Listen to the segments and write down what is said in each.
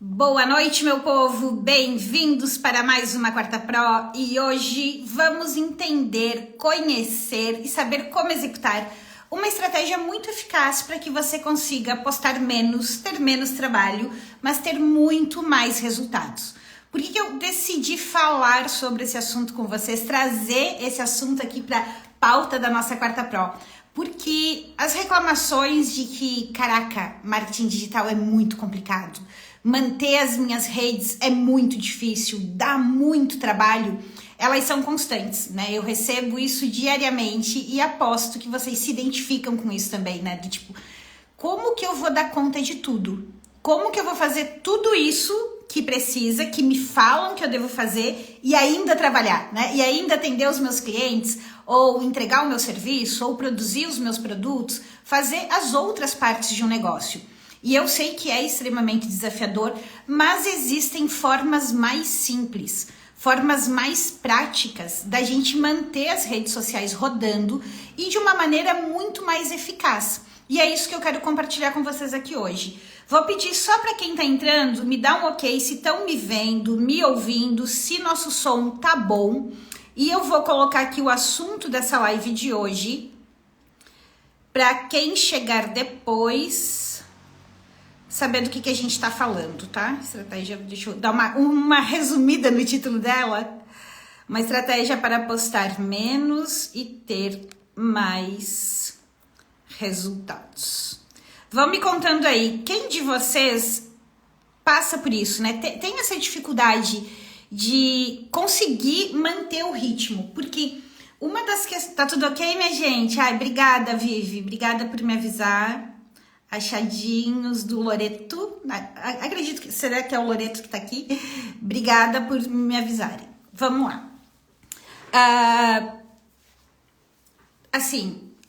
Boa noite, meu povo! Bem-vindos para mais uma Quarta Pro e hoje vamos entender, conhecer e saber como executar uma estratégia muito eficaz para que você consiga postar menos, ter menos trabalho, mas ter muito mais resultados. Por que eu decidi falar sobre esse assunto com vocês, trazer esse assunto aqui para a pauta da nossa Quarta Pro? Porque as reclamações de que, caraca, marketing digital é muito complicado, manter as minhas redes é muito difícil, dá muito trabalho, elas são constantes, né? Eu recebo isso diariamente e aposto que vocês se identificam com isso também, né? Do tipo, como que eu vou dar conta de tudo? Como que eu vou fazer tudo isso que precisa, que me falam que eu devo fazer e ainda trabalhar, né? E ainda atender os meus clientes, ou entregar o meu serviço, ou produzir os meus produtos, fazer as outras partes de um negócio. E eu sei que é extremamente desafiador, mas existem formas mais simples, formas mais práticas da gente manter as redes sociais rodando e de uma maneira muito mais eficaz. E é isso que eu quero compartilhar com vocês aqui hoje. Vou pedir só para quem tá entrando, me dá um ok se estão me vendo, me ouvindo, se nosso som tá bom. E eu vou colocar aqui o assunto dessa live de hoje, para quem chegar depois saber do que a gente tá falando, tá? Estratégia, deixa eu dar uma resumida no título dela. Uma estratégia para postar menos e ter mais resultados. Vão me contando aí, quem de vocês passa por isso, né? Tem essa dificuldade de conseguir manter o ritmo, porque uma das questões... Tá tudo ok, minha gente? Ai, obrigada, Vivi, obrigada por me avisar. Achadinhos do Loreto, acredito que, será que é o Loreto que tá aqui? Obrigada por me avisarem. Vamos lá.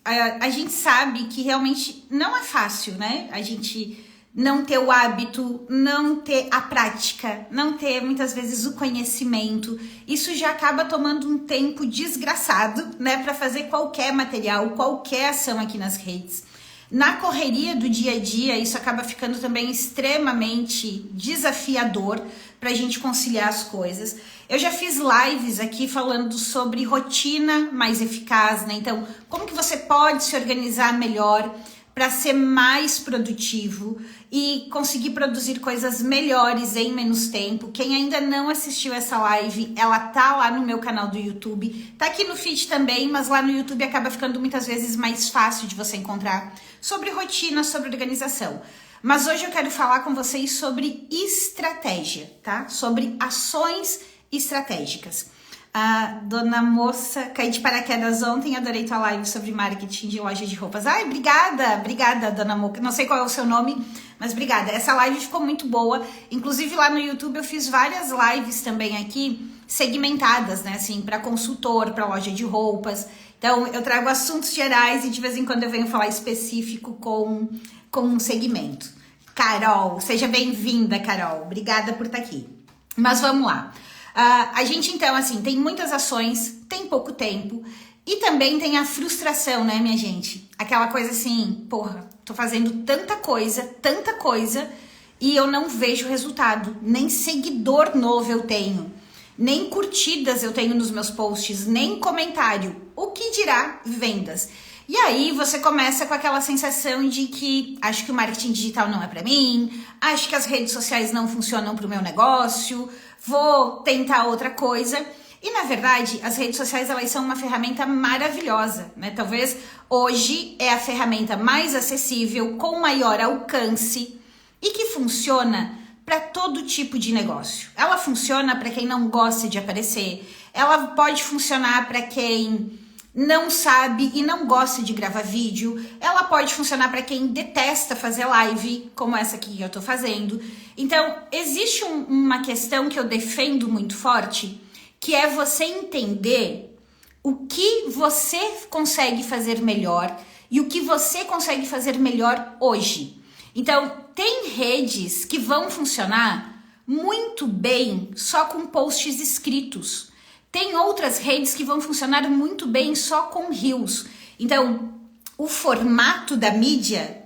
A gente sabe que realmente não é fácil, né? A gente não ter o hábito, não ter a prática, não ter muitas vezes o conhecimento. Isso já acaba tomando um tempo desgraçado, né? Para fazer qualquer material, qualquer ação aqui nas redes. Na correria do dia a dia, isso acaba ficando também extremamente desafiador para a gente conciliar as coisas. Eu já fiz lives aqui falando sobre rotina mais eficaz, né? Então, como que você pode se organizar melhor para ser mais produtivo e conseguir produzir coisas melhores em menos tempo. Quem ainda não assistiu essa live, ela tá lá no meu canal do YouTube, tá aqui no feed também, mas lá no YouTube acaba ficando muitas vezes mais fácil de você encontrar sobre rotina, sobre organização. Mas hoje eu quero falar com vocês sobre estratégia, tá? Sobre ações estratégicas. A dona Moça, caí de paraquedas ontem, adorei tua live sobre marketing de loja de roupas. Ai, obrigada, dona Moça. Não sei qual é o seu nome, mas obrigada. Essa live ficou muito boa. Inclusive lá no YouTube eu fiz várias lives também aqui, segmentadas, né? Assim, para consultor, para loja de roupas. Então eu trago assuntos gerais e de vez em quando eu venho falar específico com um segmento. Carol, seja bem-vinda, Carol. Obrigada por estar aqui. Mas vamos lá. A gente, então, assim, tem muitas ações, tem pouco tempo e também tem a frustração, né, minha gente? Aquela coisa assim, porra, tô fazendo tanta coisa e eu não vejo resultado. Nem seguidor novo eu tenho, nem curtidas eu tenho nos meus posts, nem comentário. O que dirá vendas? E aí você começa com aquela sensação de que acho que o marketing digital não é pra mim, acho que as redes sociais não funcionam pro meu negócio, vou tentar outra coisa. E na verdade, as redes sociais elas são uma ferramenta maravilhosa, né? Talvez hoje é a ferramenta mais acessível, com maior alcance e que funciona para todo tipo de negócio. Ela funciona para quem não gosta de aparecer, ela pode funcionar para quem não sabe e não gosta de gravar vídeo, ela pode funcionar para quem detesta fazer live, como essa aqui que eu tô fazendo. Então, existe uma questão que eu defendo muito forte, que é você entender o que você consegue fazer melhor e o que você consegue fazer melhor hoje. Então, tem redes que vão funcionar muito bem só com posts escritos. Tem outras redes que vão funcionar muito bem só com reels. Então, o formato da mídia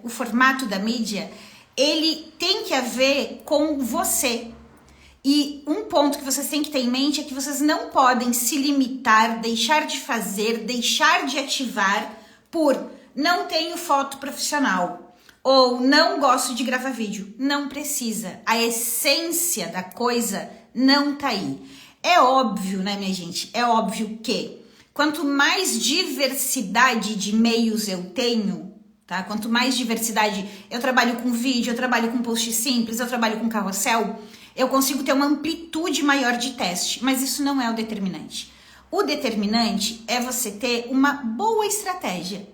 ele tem que haver com você. E um ponto que vocês têm que ter em mente é que vocês não podem se limitar, deixar de fazer, deixar de ativar por não tenho foto profissional ou não gosto de gravar vídeo. Não precisa. A essência da coisa não tá aí. É óbvio, né, minha gente? É óbvio que quanto mais diversidade de meios eu tenho, tá? Quanto mais diversidade, eu trabalho com vídeo, eu trabalho com post simples, eu trabalho com carrossel, eu consigo ter uma amplitude maior de teste, mas isso não é o determinante. O determinante é você ter uma boa estratégia,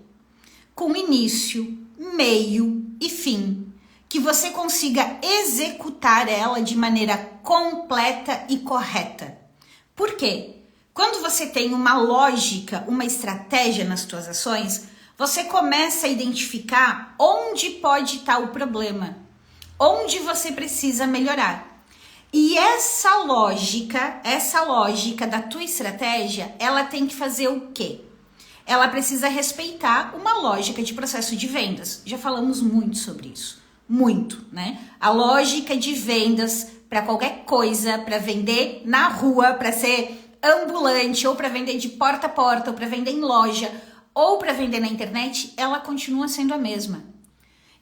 com início, meio e fim, que você consiga executar ela de maneira completa e correta. Por quê? Quando você tem uma lógica, uma estratégia nas suas ações, você começa a identificar onde pode estar o problema, onde você precisa melhorar. E essa lógica da tua estratégia, ela tem que fazer o quê? Ela precisa respeitar uma lógica de processo de vendas. Já falamos muito sobre isso. Muito, né? A lógica de vendas para qualquer coisa, para vender na rua, para ser ambulante, ou para vender de porta a porta, ou para vender em loja, ou para vender na internet, ela continua sendo a mesma.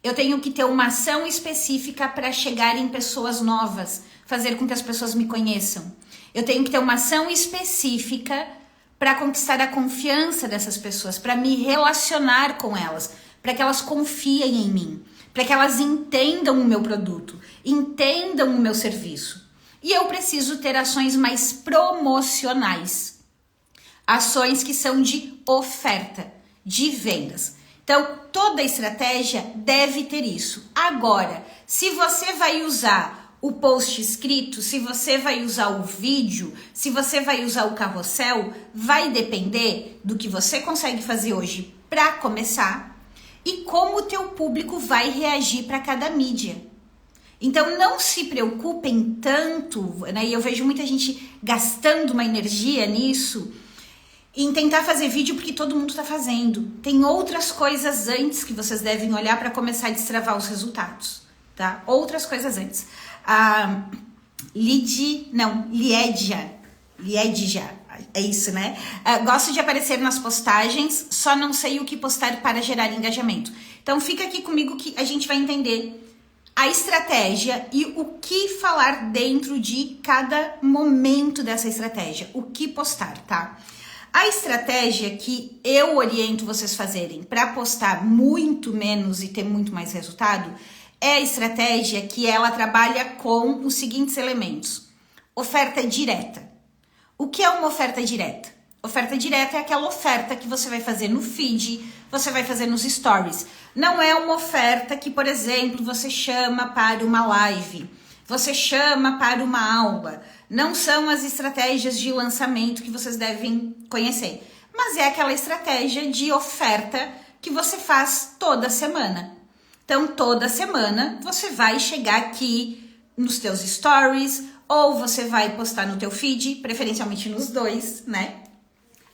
Eu tenho que ter uma ação específica para chegar em pessoas novas, fazer com que as pessoas me conheçam. Eu tenho que ter uma ação específica para conquistar a confiança dessas pessoas, para me relacionar com elas, para que elas confiem em mim, para que elas entendam o meu produto, entendam o meu serviço. E eu preciso ter ações mais promocionais, ações que são de oferta, de vendas. Então, toda estratégia deve ter isso. Agora, se você vai usar o post escrito, se você vai usar o vídeo, se você vai usar o carrossel, vai depender do que você consegue fazer hoje para começar e como o teu público vai reagir para cada mídia. Então, não se preocupem tanto, né? E eu vejo muita gente gastando uma energia nisso, em tentar fazer vídeo porque todo mundo está fazendo. Tem outras coisas antes que vocês devem olhar para começar a destravar os resultados, tá? Outras coisas antes. Liedja, é isso, né? Gosto de aparecer nas postagens, só não sei o que postar para gerar engajamento. Então fica aqui comigo que a gente vai entender a estratégia e o que falar dentro de cada momento dessa estratégia, o que postar, tá? A estratégia que eu oriento vocês fazerem para postar muito menos e ter muito mais resultado é a estratégia que ela trabalha com os seguintes elementos. Oferta direta. O que é uma oferta direta? Oferta direta é aquela oferta que você vai fazer no feed, você vai fazer nos stories. Não é uma oferta que, por exemplo, você chama para uma live, você chama para uma aula. Não são as estratégias de lançamento que vocês devem conhecer, mas é aquela estratégia de oferta que você faz toda semana. Então, toda semana você vai chegar aqui nos teus stories ou você vai postar no teu feed, preferencialmente nos dois, né?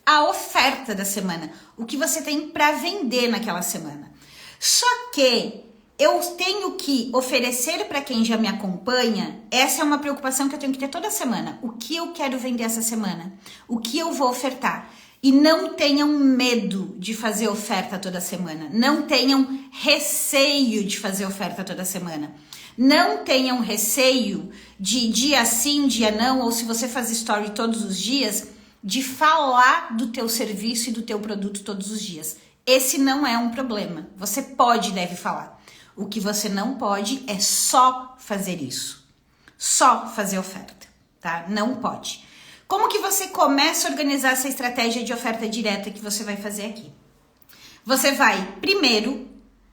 A oferta da semana, o que você tem para vender naquela semana. Só que eu tenho que oferecer para quem já me acompanha, essa é uma preocupação que eu tenho que ter toda semana. O que eu quero vender essa semana? O que eu vou ofertar? E não tenham medo de fazer oferta toda semana. Não tenham receio de fazer oferta toda semana. Não tenham receio de dia sim, dia não, ou se você faz story todos os dias, de falar do teu serviço e do teu produto todos os dias. Esse não é um problema. Você pode e deve falar. O que você não pode é só fazer isso. Só fazer oferta, tá? Não pode. Como que você começa a organizar essa estratégia de oferta direta que você vai fazer aqui? Você vai, primeiro,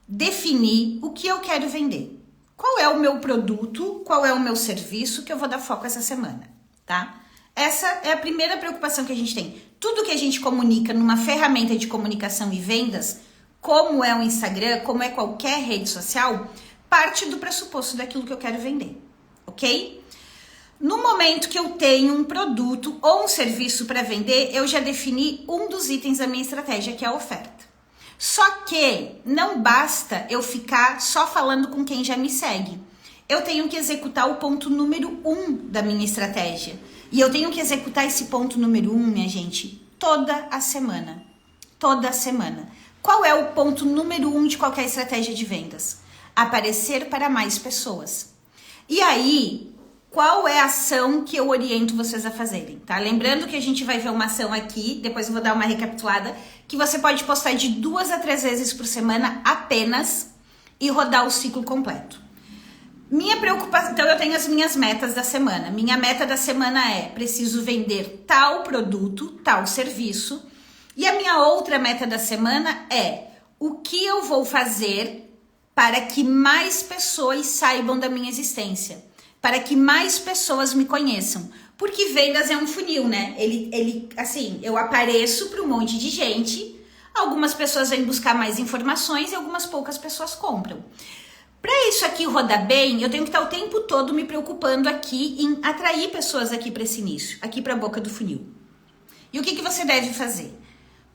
definir o que eu quero vender. Qual é o meu produto, qual é o meu serviço que eu vou dar foco essa semana, tá? Essa é a primeira preocupação que a gente tem. Tudo que a gente comunica numa ferramenta de comunicação e vendas, como é o Instagram, como é qualquer rede social, parte do pressuposto daquilo que eu quero vender, ok? No momento que eu tenho um produto ou um serviço para vender, eu já defini um dos itens da minha estratégia, que é a oferta. Só que não basta eu ficar só falando com quem já me segue. Eu tenho que executar o ponto número 1 da minha estratégia. E eu tenho que executar esse ponto número 1, minha gente, toda a semana. Toda semana. Qual é o ponto número 1 de qualquer estratégia de vendas? Aparecer para mais pessoas. E aí, qual é a ação que eu oriento vocês a fazerem, tá? Lembrando que a gente vai ver uma ação aqui, depois eu vou dar uma recapitulada, que você pode postar de 2 a 3 vezes por semana apenas e rodar o ciclo completo. Minha preocupação, então eu tenho as minhas metas da semana. Minha meta da semana é: preciso vender tal produto, tal serviço. E a minha outra meta da semana é: o que eu vou fazer para que mais pessoas saibam da minha existência, para que mais pessoas me conheçam. Porque vendas é um funil, né? Ele assim, eu apareço para um monte de gente, algumas pessoas vêm buscar mais informações e algumas poucas pessoas compram. Para isso aqui rodar bem, eu tenho que estar o tempo todo me preocupando aqui em atrair pessoas aqui para esse início, aqui para a boca do funil. E o que você deve fazer?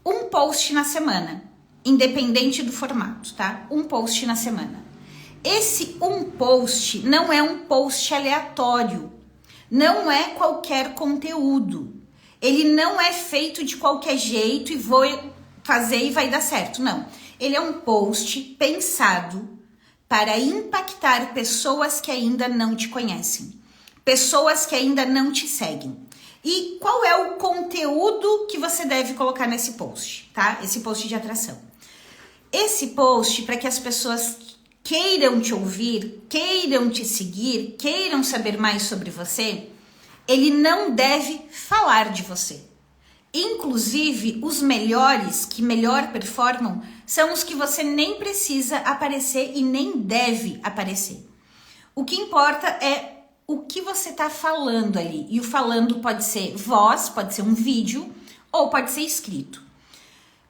Um post na semana, independente do formato, tá? Um post na semana. Esse um post não é um post aleatório, não é qualquer conteúdo. Ele não é feito de qualquer jeito e vou fazer e vai dar certo, não. Ele é um post pensado para impactar pessoas que ainda não te conhecem, pessoas que ainda não te seguem. E qual é o conteúdo que você deve colocar nesse post, tá? Esse post de atração. Esse post, para que as pessoas queiram te ouvir, queiram te seguir, queiram saber mais sobre você, ele não deve falar de você. Inclusive, os melhores, que melhor performam, são os que você nem precisa aparecer e nem deve aparecer. O que importa é o que você está falando ali. E o falando pode ser voz, pode ser um vídeo ou pode ser escrito.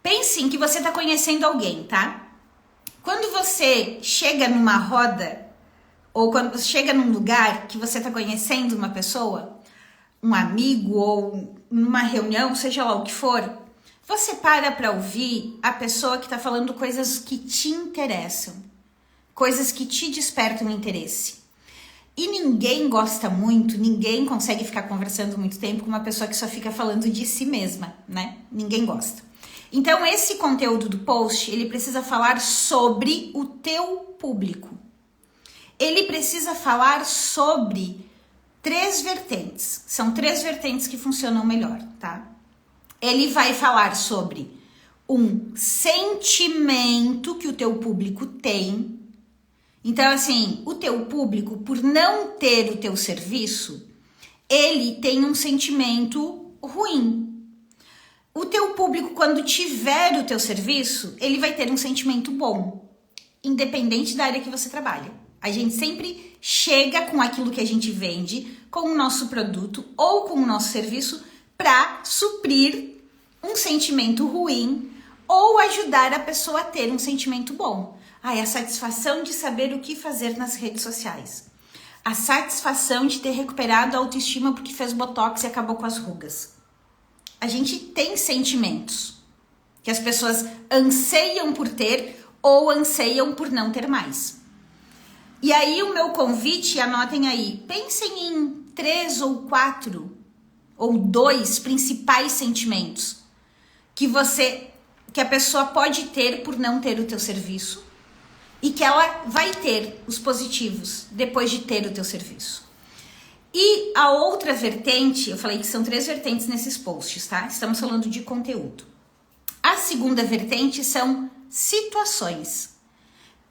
Pense em que você está conhecendo alguém, tá? Quando você chega numa roda ou quando você chega num lugar que você está conhecendo uma pessoa, um amigo ou numa reunião, seja lá o que for, você para ouvir a pessoa que está falando coisas que te interessam, coisas que te despertam interesse. E ninguém gosta muito, ninguém consegue ficar conversando muito tempo com uma pessoa que só fica falando de si mesma, né? Ninguém gosta. Então, esse conteúdo do post, ele precisa falar sobre o teu público. Ele precisa falar sobre 3 vertentes. São 3 vertentes que funcionam melhor, tá? Ele vai falar sobre um sentimento que o teu público tem. Então, assim, o teu público, por não ter o teu serviço, ele tem um sentimento ruim. O teu público, quando tiver o teu serviço, ele vai ter um sentimento bom, independente da área que você trabalha. A gente sempre chega com aquilo que a gente vende, com o nosso produto ou com o nosso serviço para suprir um sentimento ruim ou ajudar a pessoa a ter um sentimento bom. A satisfação de saber o que fazer nas redes sociais. A satisfação de ter recuperado a autoestima porque fez botox e acabou com as rugas. A gente tem sentimentos que as pessoas anseiam por ter ou anseiam por não ter mais. E aí o meu convite, anotem aí, pensem em 3 ou 4 ou 2 principais sentimentos que a pessoa pode ter por não ter o teu serviço e que ela vai ter os positivos depois de ter o teu serviço. E a outra vertente, eu falei que são 3 vertentes nesses posts, tá? Estamos falando de conteúdo. A segunda vertente são situações.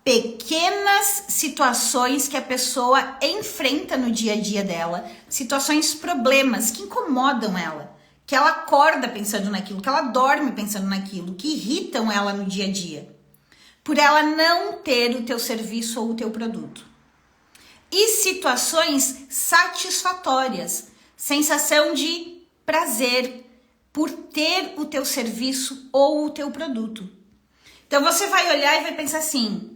Pequenas situações que a pessoa enfrenta no dia a dia dela, situações, problemas que incomodam ela, que ela acorda pensando naquilo, que ela dorme pensando naquilo, que irritam ela no dia a dia, por ela não ter o teu serviço ou o teu produto. E situações satisfatórias, sensação de prazer por ter o teu serviço ou o teu produto. Então você vai olhar e vai pensar assim,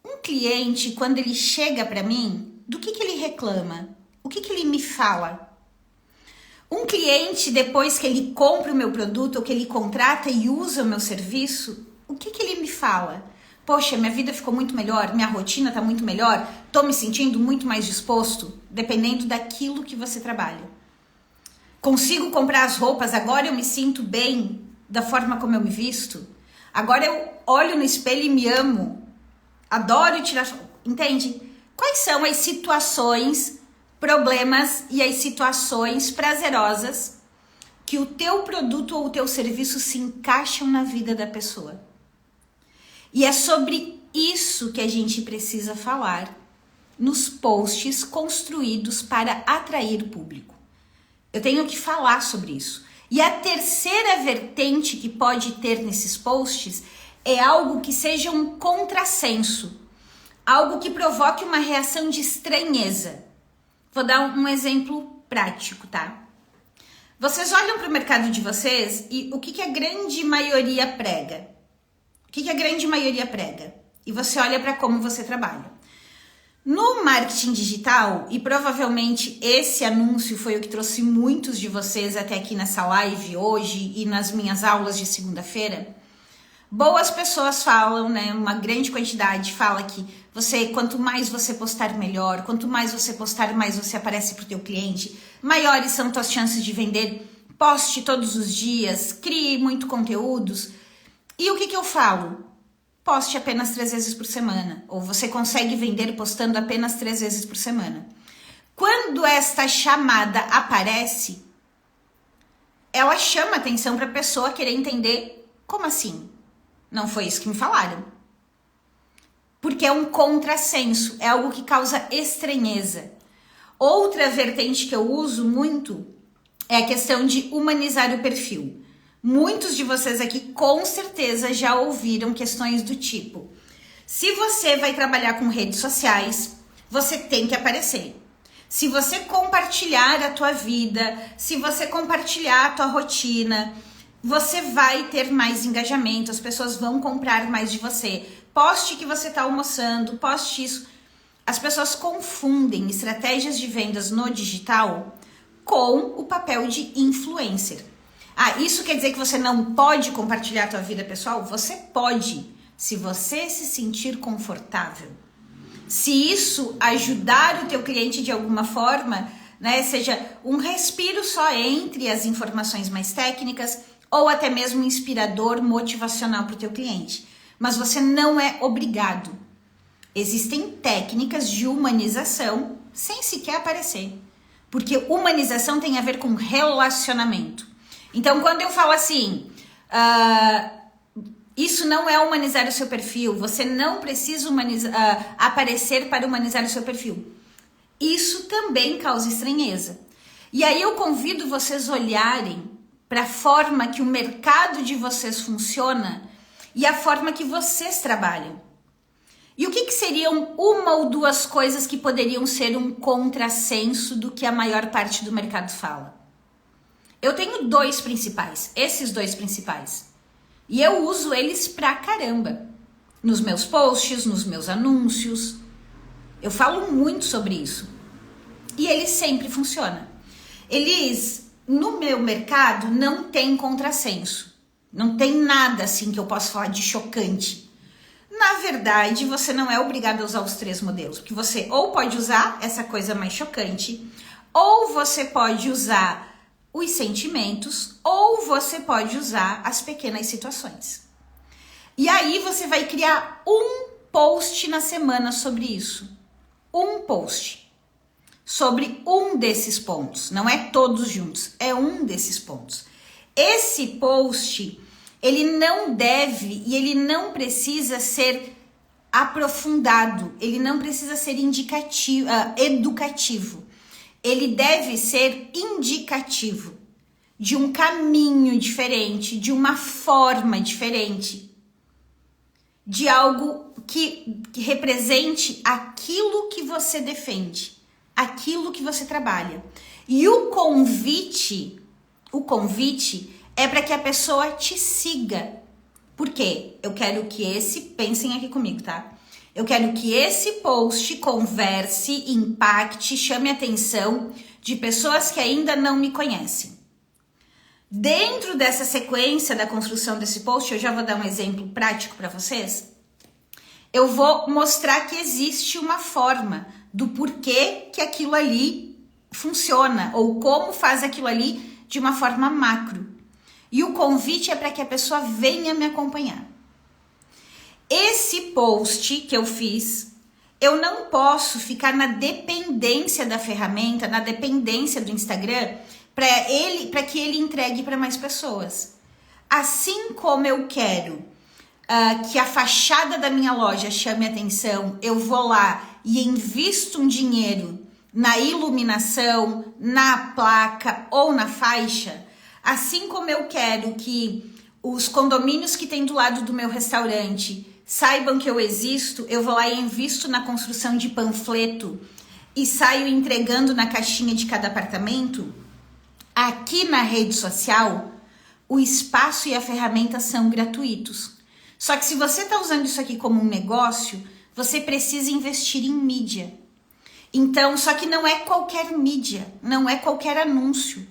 um cliente, quando ele chega para mim, do que ele reclama? O que ele me fala? Um cliente, depois que ele compra o meu produto ou que ele contrata e usa o meu serviço, o O que ele me fala? Poxa, minha vida ficou muito melhor, minha rotina tá muito melhor, tô me sentindo muito mais disposto, dependendo daquilo que você trabalha. Consigo comprar as roupas, agora eu me sinto bem da forma como eu me visto. Agora eu olho no espelho e me amo. Adoro tirar... Entende? Quais são as situações, problemas e as situações prazerosas que o teu produto ou o teu serviço se encaixam na vida da pessoa? E é sobre isso que a gente precisa falar nos posts construídos para atrair o público. Eu tenho que falar sobre isso. E a terceira vertente que pode ter nesses posts é algo que seja um contrassenso, algo que provoque uma reação de estranheza. Vou dar um exemplo prático, tá? Vocês olham para o mercado de vocês e o que a grande maioria prega? O que a grande maioria prega? E você olha para como você trabalha. No marketing digital, e provavelmente esse anúncio foi o que trouxe muitos de vocês até aqui nessa live hoje e nas minhas aulas de segunda-feira, boas pessoas falam, né? Uma grande quantidade fala que quanto mais você postar, melhor. Quanto mais você postar, mais você aparece para o teu cliente. Maiores são tuas chances de vender. Poste todos os dias, crie muito conteúdos. E o que eu falo? Poste apenas 3 vezes por semana. Ou você consegue vender postando apenas 3 vezes por semana. Quando esta chamada aparece, ela chama atenção para a pessoa querer entender como assim? Não foi isso que me falaram. Porque é um contrassenso, é algo que causa estranheza. Outra vertente que eu uso muito é a questão de humanizar o perfil. Muitos de vocês aqui com certeza já ouviram questões do tipo: se você vai trabalhar com redes sociais, você tem que aparecer. Se você compartilhar a tua vida, se você compartilhar a tua rotina, você vai ter mais engajamento, as pessoas vão comprar mais de você. Poste que você está almoçando, poste isso. As pessoas confundem estratégias de vendas no digital com o papel de influencer. Ah, isso quer dizer que você não pode compartilhar a tua vida pessoal? Você pode, se você se sentir confortável. Se isso ajudar o teu cliente de alguma forma, né, seja um respiro só entre as informações mais técnicas ou até mesmo inspirador, motivacional para o teu cliente. Mas você não é obrigado. Existem técnicas de humanização sem sequer aparecer. Porque humanização tem a ver com relacionamento. Então, quando eu falo assim, isso não é humanizar o seu perfil, você não precisa aparecer para humanizar o seu perfil. Isso também causa estranheza. E aí eu convido vocês a olharem para a forma que o mercado de vocês funciona e a forma que vocês trabalham. E o que seriam uma ou duas coisas que poderiam ser um contrassenso do que a maior parte do mercado fala? Eu tenho 2 principais, esses 2 principais. E eu uso eles pra caramba. Nos meus posts, nos meus anúncios. Eu falo muito sobre isso. E eles sempre funcionam. Eles, no meu mercado, não tem contrassenso. Não tem nada assim que eu possa falar de chocante. Na verdade, você não é obrigado a usar os 3 modelos. Porque você ou pode usar essa coisa mais chocante, ou você pode usar os sentimentos, ou você pode usar as pequenas situações. E aí você vai criar um post na semana sobre isso. Um post sobre um desses pontos. Não é todos juntos, é um desses pontos. Esse post, ele não deve e ele não precisa ser aprofundado, ele não precisa ser educativo. Ele deve ser indicativo de um caminho diferente, de uma forma diferente, de algo que represente aquilo que você defende, aquilo que você trabalha. E o convite é para que a pessoa te siga. Por quê? Eu quero que pensem aqui comigo, tá? Eu quero que esse post converse, impacte, chame a atenção de pessoas que ainda não me conhecem. Dentro dessa sequência da construção desse post, eu já vou dar um exemplo prático para vocês. Eu vou mostrar que existe uma forma do porquê que aquilo ali funciona ou como faz aquilo ali de uma forma macro. E o convite é para que a pessoa venha me acompanhar. Esse post que eu fiz, eu não posso ficar na dependência da ferramenta, na dependência do Instagram, para que ele entregue para mais pessoas. Assim como eu quero que a fachada da minha loja chame atenção, eu vou lá e invisto um dinheiro na iluminação, na placa ou na faixa, assim como eu quero que os condomínios que tem do lado do meu restaurante saibam que eu existo, eu vou lá e invisto na construção de panfleto e saio entregando na caixinha de cada apartamento. Aqui na rede social, o espaço e a ferramenta são gratuitos. Só que se você está usando isso aqui como um negócio, você precisa investir em mídia. Então, só que não é qualquer mídia, não é qualquer anúncio.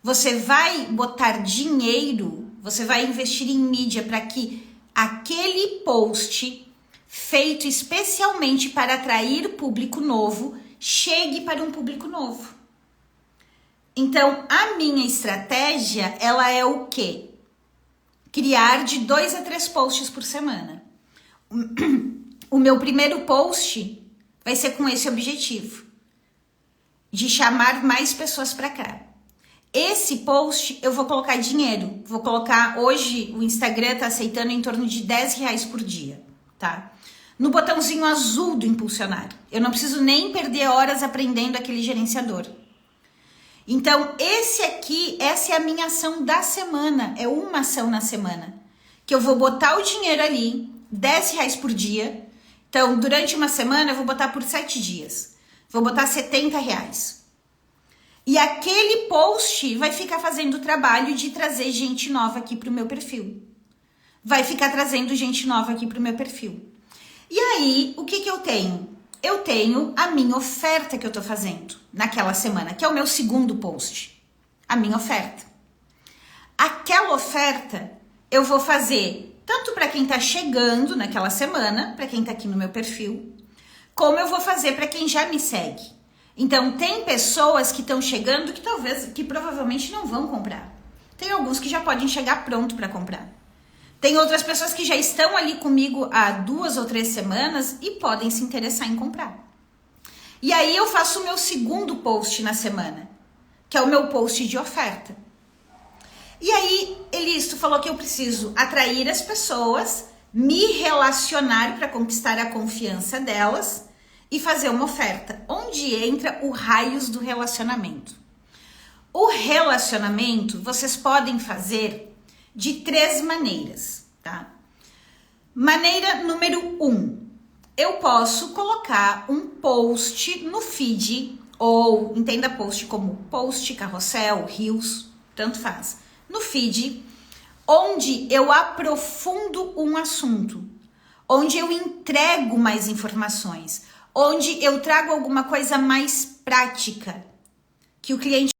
Você vai botar dinheiro, você vai investir em mídia para que aquele post feito especialmente para atrair público novo chegue para um público novo. Então, a minha estratégia, ela é o quê? Criar de 2 a 3 posts por semana. O meu primeiro post vai ser com esse objetivo, de chamar mais pessoas para cá. Esse post eu vou colocar dinheiro, vou colocar, hoje o Instagram tá aceitando em torno de R$10 por dia, tá? No botãozinho azul do impulsionar. Eu não preciso nem perder horas aprendendo aquele gerenciador. Então, essa é a minha ação da semana, é uma ação na semana, que eu vou botar o dinheiro ali, R$10 por dia. Então, durante uma semana, eu vou botar por 7 dias, vou botar R$70. E aquele post vai ficar fazendo o trabalho de trazer gente nova aqui para o meu perfil. Vai ficar trazendo gente nova aqui para o meu perfil. E aí, o que eu tenho? Eu tenho a minha oferta que eu tô fazendo naquela semana, que é o meu segundo post. A minha oferta. Aquela oferta eu vou fazer tanto para quem tá chegando naquela semana, para quem tá aqui no meu perfil, como eu vou fazer para quem já me segue. Então, tem pessoas que estão chegando que provavelmente não vão comprar. Tem alguns que já podem chegar pronto para comprar. Tem outras pessoas que já estão ali comigo há 2 ou 3 semanas e podem se interessar em comprar. E aí eu faço o meu segundo post na semana, que é o meu post de oferta. E aí, Elisto falou que eu preciso atrair as pessoas, me relacionar para conquistar a confiança delas e fazer uma oferta, onde entra o raios do relacionamento. O relacionamento vocês podem fazer de 3 maneiras, tá? Maneira número 1, eu posso colocar um post no feed, ou entenda post como post, carrossel, reels, tanto faz, no feed, onde eu aprofundo um assunto, onde eu entrego mais informações, onde eu trago alguma coisa mais prática, que o cliente